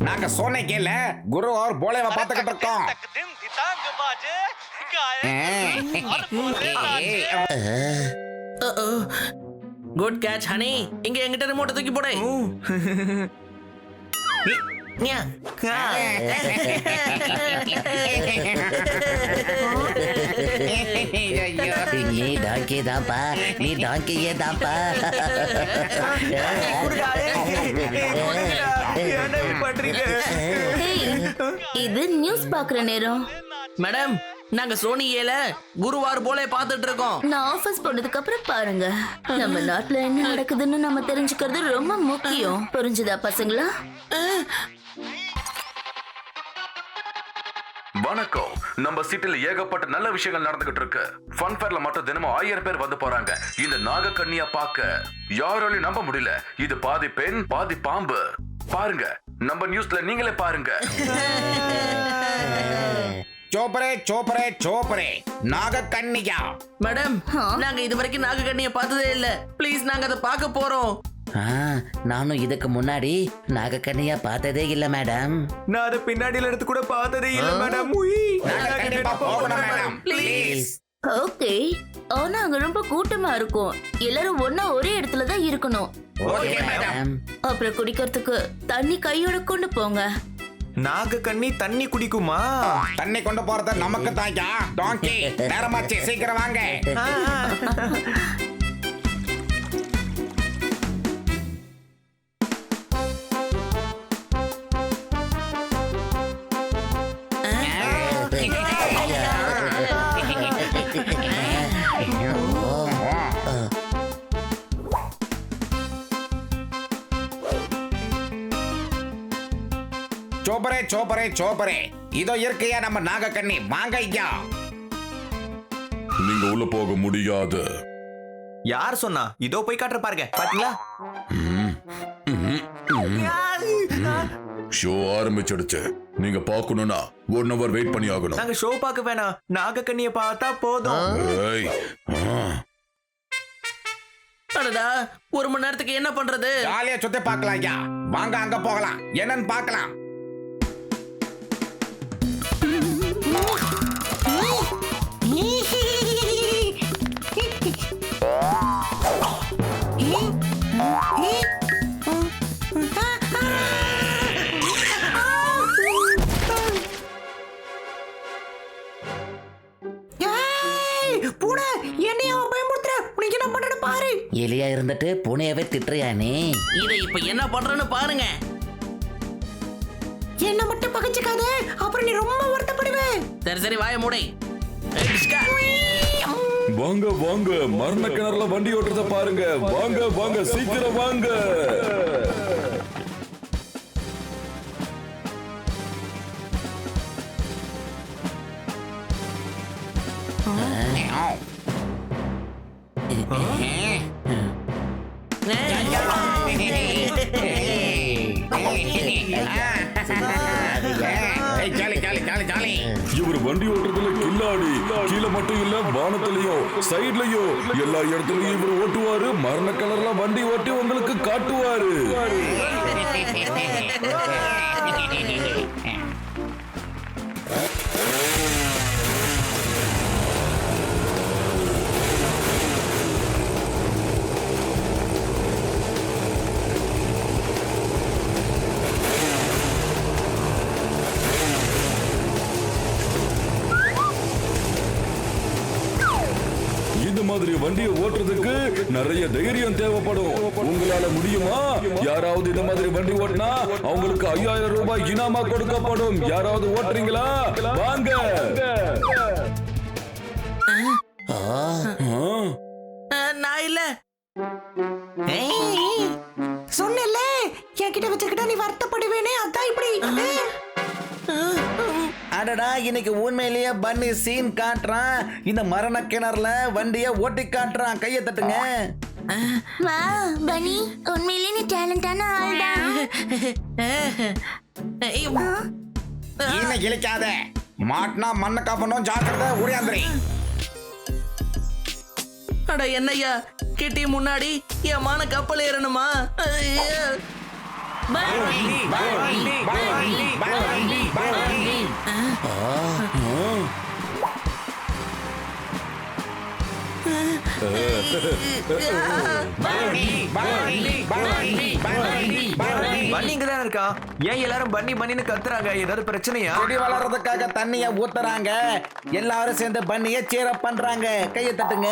நாங்க सोने के लिए गुरु और बोले பாத்துக்கிட்டு இருக்கோம். Good catch honey. இங்க எங்கிட்ட ரிமோட் தூக்கி போடு. நீ டாக்கி தாப்பா, நீ டாக்கியே தாப்பா. இது நியூஸ் பாக்குற நேரம். மேடம், நாங்க சோனி ஏல குருவார் போல பாத்துட்டு இருக்கோம். நான் ஆபீஸ் போனதுக்கு அப்புறம் பாருங்க. நம்ம நாட்டுல என்ன நடக்குதுன்னு நம்ம தெரிஞ்சுக்கிறது ரொம்ப முக்கியம். புரிஞ்சுதா பசங்களா? வணக்கம். நம்ம சிட்டில ஏகப்பட்ட நல்ல விஷயங்கள் நடந்துகிட்டு இருக்கு. ஃபன் ஃபேர்ல மட்டும் தினமும் 1000 பேர் வந்து போறாங்க. இந்த நாகக்கண்ணிய பார்க்க யாராலையும் நம்ப முடியல. இது பாதி பெண் பாதி பாம்பு. பாருங்க, நம்ம நியூஸ்ல நீங்களே பாருங்க. சோப்பரே சோப்பரே சோப்பரே நாகக்கண்ணியா. மேடம், நாங்க இது வரைக்கும் நாகக்கண்ணிய பார்த்ததே இல்ல. ப்ளீஸ், நாங்க அதை பார்க்க போறோம். நானும் இதுக்கு முன்னாடி நாகக்கண்ணியா பார்த்ததே இல்ல மேடம். நான் அதை பின்னாடியில எடுத்து கூட பார்த்ததே இல்ல மேடம். ப்ளீஸ். ஓகே, ஆனா அங்க ரொம்ப கூட்டமா இருக்கும். எல்லாரும் ஒன்னா ஒரே இடத்துல தான் இருக்கணும். Okay madam. அப்புறம் குடிக்கிறதுக்கு தண்ணி கையோட கொண்டு போங்க. நாகக்கண்ணி தண்ணி குடிக்குமா? தண்ணி கொண்டு போறது நமக்கு தாயா. டாங்கி, நேரமாச்சு, சீக்கிரம் வாங்க. சோப்பரே சோப்பரே சோப்பரே, இதோ இருக்கையா நம்ம நாகக்கண்ணி. வாங்க ஐயா. நீங்க உள்ள போக முடியாது. யார் சொன்னா? இதோ போய் காட்டுற பாருங்க. பாத்தீங்களா? ஷோ ஆரம்பிச்சிடுச்சு. நீங்க பாக்கணும்னா 1 hour வெயிட் பண்ணி ஆகணும். நாங்க ஷோ பார்க்க வேணாம், நாகக்கண்ணிய பார்த்தா போதும். ஏய், அடடா, 1 மணி நேரத்துக்கு என்ன பண்றது? ஜாலியா சுத்தி பார்க்கலாம் ஐயா. வாங்க அங்க போகலாம். என்னன்னு பார்க்கலாம். எலியா இருந்துட்டு பூனையவே திட்டுறியா நீ? இதை இப்ப என்ன பண்றேன்னு பாருங்க. என்ன மட்டும் பகச்சுக்காத, அப்புறம் நீ ரொம்ப வருத்தப்படுவே. சரி சரி, வாய மூடை. வாங்க வாங்க, மரண கிணறுல வண்டி ஓட்டுறத பாருங்க. வாங்க வாங்க, சீக்கிரம் வாங்க. இவர் வண்டி ஓட்டுறதுல கில்லாடி. கீழே மட்டும் இல்ல, வானத்திலையும் சைட்லயும் எல்லா இடத்துலயும் இவர் ஓட்டுவாரு. மரண கலர்ல வண்டி ஓட்டி உங்களுக்கு காட்டுவாரு. இந்த மாதிரி வண்டியை ஓட்டுறதுக்கு நிறைய தைரியம் தேவைப்படும். உங்களால முடியுமா? யாராவது இந்த மாதிரி வண்டி ஓட்டினா அவங்களுக்கு 5000 ரூபாய் இனாமா கொடுக்கப்படும். யாராவது ஓட்டுறீங்களா? வாங்க. நான் இல்ல. சொன்னல, என்கிட்ட வச்சுக்கிட்டா நீ வருத்தப்படுவேனே, அதான் இப்படி. அடடா, இன்னைக்கு உண்மையிலேயே பன்னி சீன் காட்டுறான். இந்த மரண கிணறுல வண்டிய ஓட்டி காட்டுறான். கையை தட்டுங்க. வா பனி, உண்மையிலேயே நீ டேலண்டான ஆள்டா. இன்ன இழிக்காத மாட்டினா மண்ணை காப்பணும் ஜாக்கிரதை ஓடியாந்திரி அட என்னய்யா கிட்டி முன்னாடி என் மான கப்பல் ஏறணுமா ஐயா. பன்னி இங்க தானே இருக்கா? ஏன் எல்லாரும் பன்னி பன்னின்னு கத்துறாங்க? ஏதாவது பிரச்சனையா? செடி வளர்றதுக்காக தண்ணிய ஊத்துறாங்க. எல்லாரும் சேர்ந்து பண்ணிய சீர பண்றாங்க. கையை தட்டுங்க.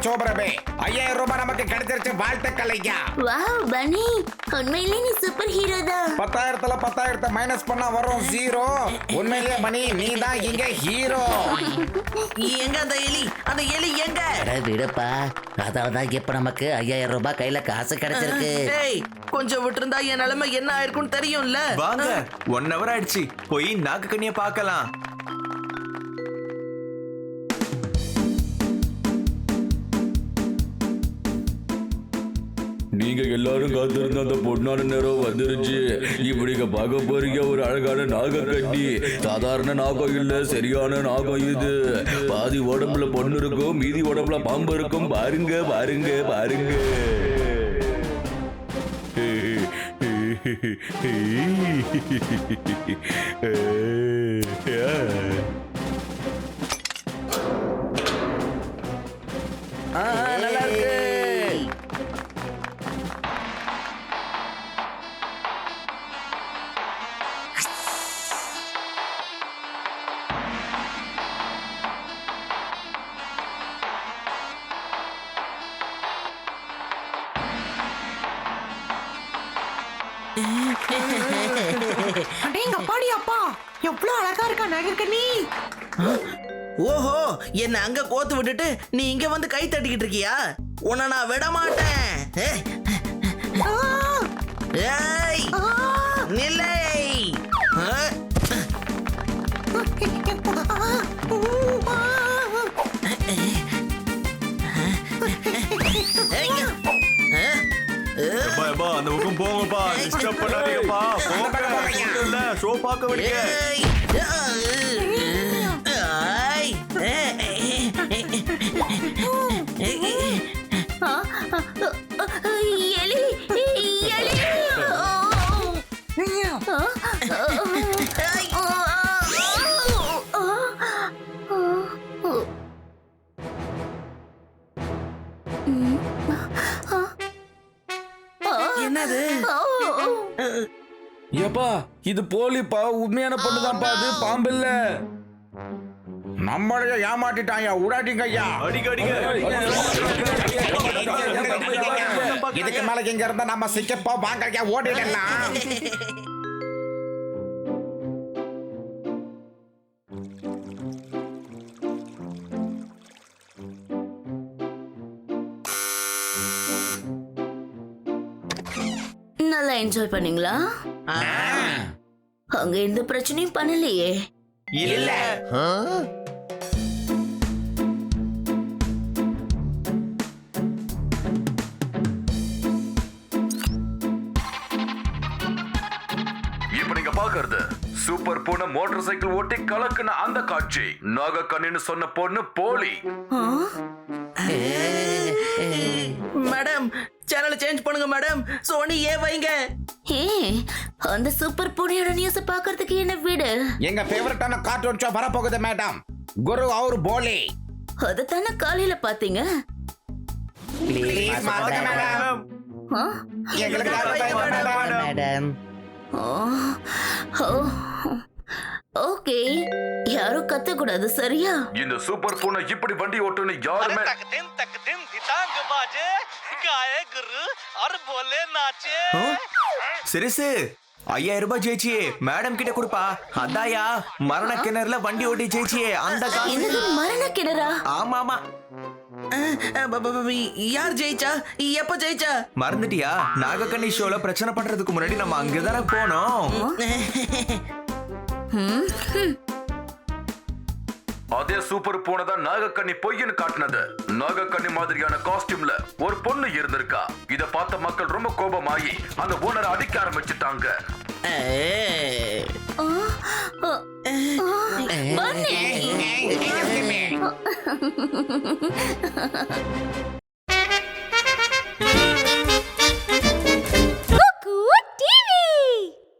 சோபரபே 5000 ரூபாய் நமக்கு கிடைச்சிருச்சு. வாழ்த்துக்கள் ஐயா. வாவ் பனி, உண்மையிலே நீ சூப்பர் ஹீரோ தான். 10,000ல 10,000 மைனஸ் பண்ணா வரும் 0. உண்மையிலேயே மணி நீ தான் இங்க ஹீரோ. எங்க அந்த எலி எங்க? விடுப்பா, அதான் இப்ப நமக்கு 5000 ரூபாய் கையில காசு கிடைச்சிருக்கு. ஏய் கொஞ்சம் விட்டுருந்தா என் நிலைமை என்ன ஆயிருக்கும்னு தெரியும்ல. வாங்க, 1 hour ஆயிடுச்சு. போய் நாக்கு கண்ணிய பார்க்கலாம். நீங்க எல்லாரும் காத்திருந்த அந்த பொண்ணான நேரம் வந்துருச்சு. இப்படிங்க பார்க்க போறீங்க ஒரு அழகான நாகக்கண்ணி. சாதாரண நாகம் இல்ல, சரியான நாகம் இது. பாதி உடம்புல பொண்ணு இருக்கும், மீதி உடம்புல பாம்பு இருக்கும். பாருங்க பாருங்க பாருங்க. நல்லா இருக்கு. அடேங்க அப்பாடி அப்பா, எவ்வளவு அழகா இருக்கா நாகக்கண்ணி. ஓஹோ, என்ன அங்க கோத்து விட்டுட்டு நீ இங்க வந்து கை தட்டிக்கிட்டு இருக்கியா? உன்னை நான் விட மாட்டேன். ஏய் நில்லை. அந்த பக்கம் போங்கப்பா, டிஸ்டர்ப் பண்ணாதீங்கப்பா. போங்க, ஷோ பார்க்க விடுங்க. எலி எலி. என்னது? ஏப்பா, இது போலிப்பா. உண்மையான பொண்ணுதான்ப்பா. அது பாம்பு இல்ல. நம்மளைய ஏமாட்டிட்டாயா. உடாட்டிங்க ஐயா. அடிக்க அடிக்க. இதுக்கு மேல எங்க இருந்தா நம்ம சிக்கப்போ வாங்க ஐயா. ஓடிடலாம். நல்லா என்ஜாய் பண்ணீங்களா? அங்க எந்த பிரச்சனையும் பண்ணலையே. இல்ல. இப்ப நீங்க பாக்குறது சூப்பர் பொண்ணு மோட்டார் சைக்கிள் ஓட்டி கலக்குன அந்த காட்சி. நாகக்கண்ணின்னு சொன்ன பொண்ணு போலி. மேடம் சேனலை சேஞ்ச் பண்ணுங்க மேடம். சோனி ஏ வைங்க. ஏ அந்த சூப்பர் பூனையோட நியூஸ் பாக்குறதுக்கு என்ன வீடு? எங்க ஃபேவரட்டான கார்ட்டூன் ஷோ வரப்போகுது மேடம். குரு और போலி. அதத்தானே காலையில பாத்தீங்க. ப்ளீஸ் மாத்துங்க மேடம். ஆ? எங்களுக்கு மேடம் ஓ, ஓ, ஓகே யாரும் கத்த கூடாது சரியா? இந்த சூப்பர் பூனை இப்படி வண்டி ஓட்டுன்னு யாருமே சிறுசு 5000 ரூபாய் ஜெயிச்சியே மேடம் கிட்ட கொடுப்பா. அதாயா மரண கிணறுல வண்டி ஓட்டி ஜெயிச்சியே அந்த காசு. என்னது மரண கிணறா? ஆமா ஆமா. யார் ஜெயிச்சா? எப்ப ஜெயிச்சா? மறந்துட்டியா? நாகக்கண்ணி ஷோல பிரச்சனை பண்றதுக்கு முன்னாடி நம்ம அங்கதானே போனோம். அதே சூப்பர் பூனை தான் நாகக்கண்ணி பொய்ன்னு காட்டினது. நாகக்கண்ணி மாதிரியான காஸ்டியூம்ல ஒரு பொண்ணு இருந்திருக்கா. இத பார்த்த மக்கள் ரொம்ப கோபமாயி அந்த ஓனரை அடிக்க ஆரம்பிச்சுட்டாங்க. பன்னி